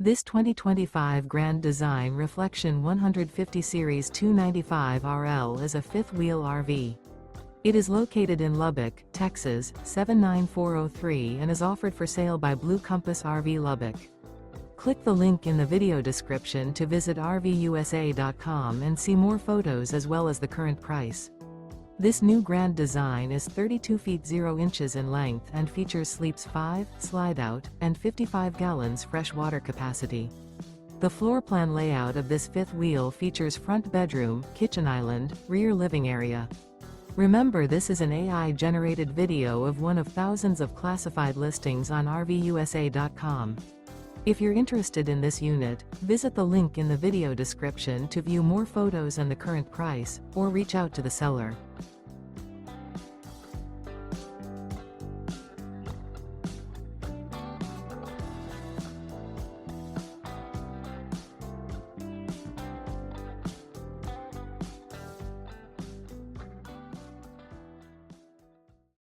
This 2025 Grand Design Reflection 150 Series 295RL is a fifth-wheel RV. It is located in Lubbock, Texas, 79403 and is offered for sale by Blue Compass RV Lubbock. Click the link in the video description to visit RVUSA.com and see more photos as well as the current price. This new Grand Design is 32 feet 0 inches in length and features sleeps 5, Slideout, and 55 gallons fresh water capacity. The floor plan layout of this fifth wheel features front bedroom, kitchen island, rear living area. Remember, this is an AI-generated video of one of thousands of classified listings on RVUSA.com. If you're interested in this unit, visit the link in the video description to view more photos and the current price, or reach out to the seller.